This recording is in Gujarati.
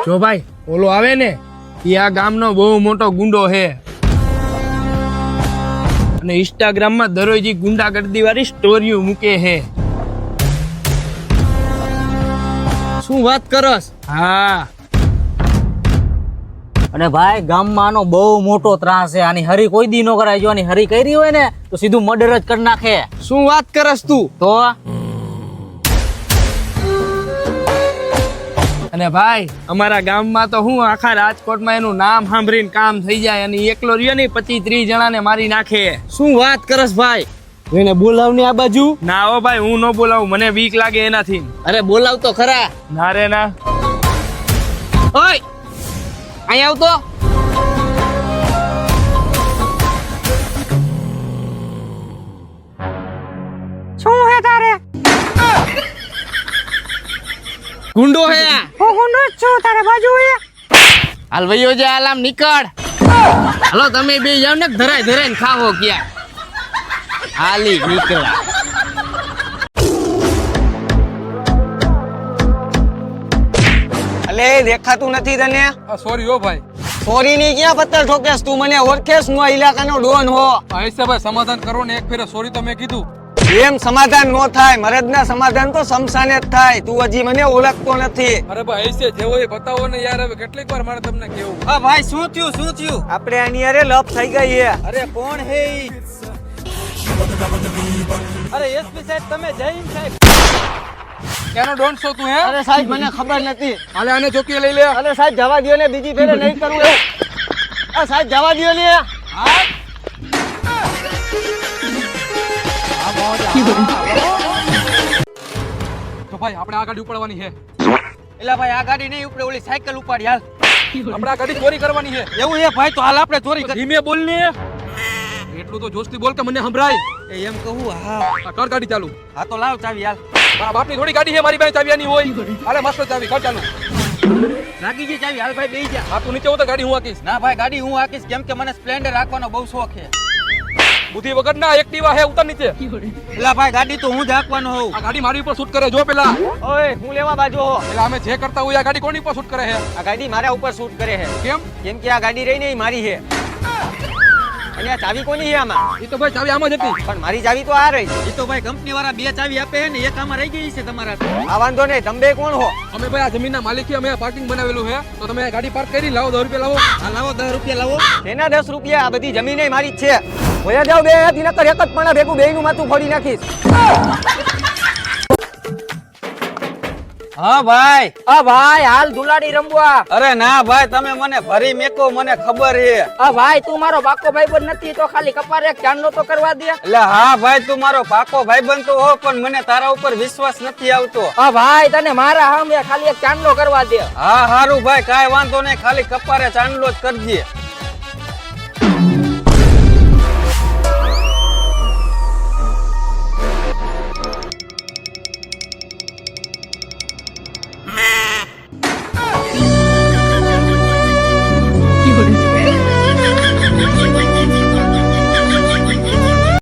જો ભાઈ ઓલો આવે ને એ આ ગામનો બહુ મોટો ગુંડો છે અને ઇન્સ્ટાગ્રામમાં દરરોજ ગુંડાગર્દી વાળી સ્ટોરીઓ મૂકે છે. શું વાત કરસ? હા અને ભાઈ ગામમાં આનો બહુ મોટો ત્રાસ છે. આની હરી કોઈ દી નો કરાય. જો આની હરી કરી હોય ને તો સીધું મર્ડર જ કરી નાખે. શું વાત કરસ તું? તો અને ભાઈ અમારા ગામમાં તો હું આખા રાજકોટમાં એનું નામ સાંભળીને કામ થઈ જાય અને એકલો રહ્યો ને 25-30 જણાને મારી નાખે. શું વાત કરસ ભાઈ? એને બોલાવને આ બાજુ. ના હો ભાઈ હું ન બોલાવું, મને બીક લાગે એનાથી. અરે બોલાવ તો ખરા. ના રે ના. ઓય અહીંયા આવતો. શું હે તારે? ગુંડો હે આ. હું ગુંડો જ છું તારે બાજુ હે. હાલ વયો જા, હાલ આમ નીકળ. હાલો તમે બે જાવ ને ધરાય ધરાઈને ખાવો ક્યાં. હાલી નીકળા. અલે દેખાતું નથી તને? સોરી હો ભાઈ. સોરી ની ક્યાં પત્તર ઠોકેસ તું? મને ઓળખેસ નો ઇલાકાનો ડોન હો. ऐसे भाई समाधान करो ने एक फेरे सोरी तो मैं कीधું. એમ સમાધાન નો થાય. મરદના સમાધાન તો શમશાને જ થાય. તું હજી મને ઓળખતો નથી. અરે ભાઈ ऐसे જેવો એ બતાવો ને યાર. હવે કેટલીક વાર મારે તમને કેવું. હા ભાઈ શું થયું શું થયું? આપણે આની અરે લપ થઈ ગઈ છે. અરે કોણ હે ઈ? અરે એસપી સાહેબ તમે જૈન સાહેબ. કેનો ડોન્ટ છો તું હે? અરે સાહેબ મને ખબર નથી. હાલે આને ચોકી લઈ લે. અરે સાહેબ જવા દ્યો ને, બીજી ફેરે નહીં કરું એવું. આ સાહેબ જવા દ્યો ને. તો ભાઈ આપણે આ ગાડી ઉપાડવાની છે. એલા ભાઈ આ ગાડી નહીં ઉપડે, ઓલી સાયકલ ઉપાડી હાલ. આપણે આ ગાડી ચોરી કરવાની છે. એવું છે ભાઈ તો હાલ આપણે ચોરી કરી. ધીમે બોલ ને. એટલું તો જોશથી બોલ કે મને સંભળાય. એમ કહું હા. આ કર ગાડી ચાલુ. હા તો લાવ ચાવી હાલ. મારા બાપની થોડી ગાડી છે, મારી પાસે ચાવીની હોય. હાલે મસ્ત ચાવી કર ચાલુ. લાગી ગઈ ચાવી હાલ ભાઈ બેહી જા. આ તું નીચે ઉતર, ગાડી હું હાકીશ. ના ભાઈ ગાડી હું હાકીશ, કેમ કે મને સ્પ્લેન્ડર રાખવાનો બહુ શોખ છે. બુદ્ધિ વગર ના એક્ટિવા હે, ઉતર નીચે. એલા ભાઈ ગાડી તો હું જ હાકવાનો હોઉં. આ ગાડી મારી ઉપર શૂટ કરે જો પેલા. ઓય હું લેવા બાજુ હો. એટલે અમે જે કરતા હોય આ ગાડી કોની ઉપર શૂટ કરે છે? આ ગાડી મારા ઉપર શૂટ કરે છે. કેમ? કેમ કે આ ગાડી રહી ને એ મારી છે. અને આ ચાવી કોની છે આમાં? એ તો ભાઈ ચાવી આમ જ હતી. પણ મારી ચાવી તો આ રહી. એ તો ભાઈ કંપની વાળા બે ચાવી આપે છે ને, એક આમાં રહી ગઈ છે તમારા. આ વાંધો નહીં, તમે બે કોણ હો? અમે ભાઈ આ જમીનના માલિક છીએ, અમે આ પાર્કિંગ બનાવેલું છે. તો તમે ગાડી પાર્ક કરી લાવો, 10 રૂપિયા લાવો. આ લાવો 10 રૂપિયા લાવો. એના 10 રૂપિયા? આ બધી જમીન મારી જ છે. હોયા જાવ બે હાથી, નકર એક જ પણ ભેગું બેયનું માથું ફોડી નાખીશ. હા ભાઈ. આ ભાઈ હાલ દુલાડી રમવા. અરે ના ભાઈ તમે મને ભરી મેકો, મને ખબર છે. આ ભાઈ તું મારો બાકો ભાઈબંધ નથી તો ખાલી કપારે એક ચાંદલો તો કરવા દે. એટલે હા ભાઈ તું મારો પાકો ભાઈબંધ તો હો, પણ મને તારા ઉપર વિશ્વાસ નથી આવતો. આ ભાઈ તને મારા સામે ખાલી એક ચાંદલો કરવા દે. હા હારું ભાઈ કાંઈ વાંધો નહીં, ખાલી કપારે ચાંદલો જ કરજે.